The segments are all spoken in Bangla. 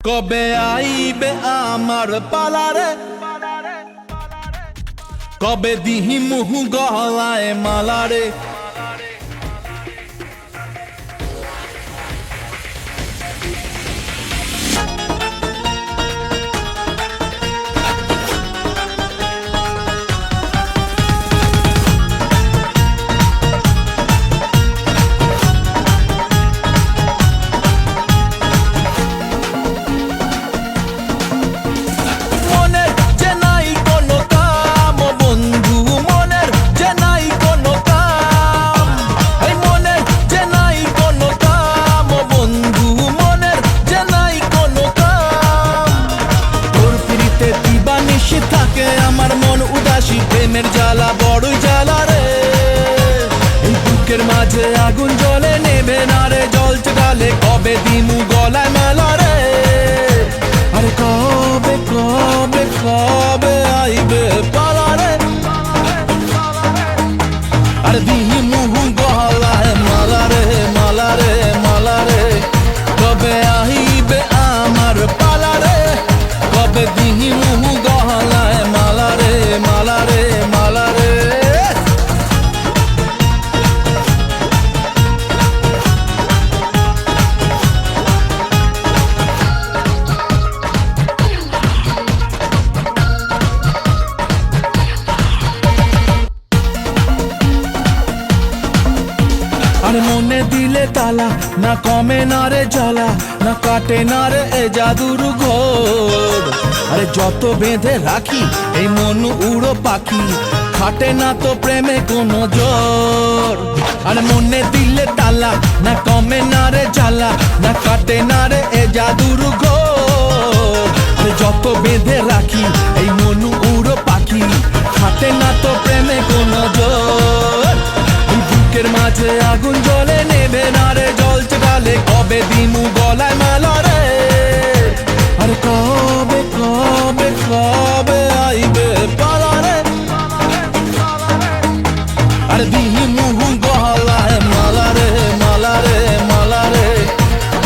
কবে আইবে আমার পালারে, কবে দিহি মুহু গলায় মালারে। থাকে আমার মন উদাসী, প্রেমের জ্বালা বড়ই জ্বালা রে। এই বুকের মাঝে আগুন জ্বলে, নেবে না রে জ্বলছে গালে, কবে দিমু গলায় মেলা রে। আরে কবে কবে কবে আইবে পালা রে, আরে দিমু গলায় মালা রে মালা রে মালা রে। কবে আইবে আমার পালা রে, কবে দিমু গলায় মালা রে মালা রে মালা রে। আরে মনে দিলে তালা, না কমে না রে জ্বালা, না কাটে না রে এ জাদুর ঘোর। আরে যত বেঁধে রাখি এই মন উড়ো পাখি, খাটে না তো প্রেমে কোনো জোর। আরে মনে দিলে তালা, না কমে না রে জ্বালা, না কাটে না রে এ জাদুর ঘোর। আরে যত বেঁধে রাখি এই মন উড়ো পাখি, খাটে না তো প্রেমে কোনো জোর। বুকের মাঝে আগুন জ্বলে, নেবে না রে জ্বলছে গালে, কবে দিমু গলায় মালা রে। আরে কবে কবে কবে আইবে পালা রে, আরে দিমু গলায় মালা রে মালা রে মালা রে।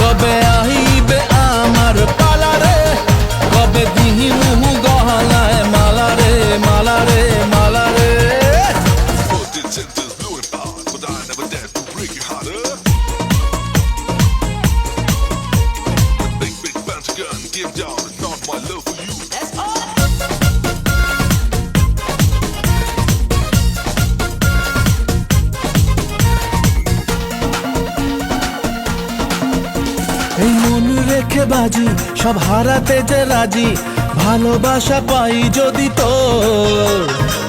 কবে আইবে আমার পালা রে, কবে দিমু গলায় মালা রে মালা রে মালা রে। Give y'all the thought my love for you. এই মন রেখে বাজি, সব হারাতে যে রাজি, ভালোবাসা পাই যদি তোর।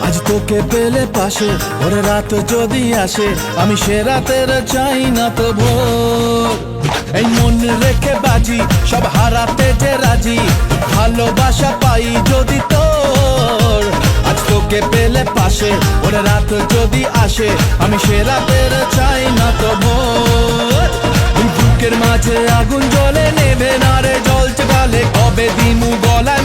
আজ তোকে পেলে পাশে, ওরে রাত যদি আসে, আমি সে রাতের চাই না তো ভোর। এই মন রেখে বাজি, সব হারাতে যে রাজি, ভালোবাসা পাই যদি তোর। আজ তোকে পেলে পাশে, ওরে রাত যদি আসে, আমি সে রাতের চাই না তো ভোর। বুকের মাঝে আগুন জ্বলে, নেবে না রে জ্বলছে গালে, কবে দিমু গলায়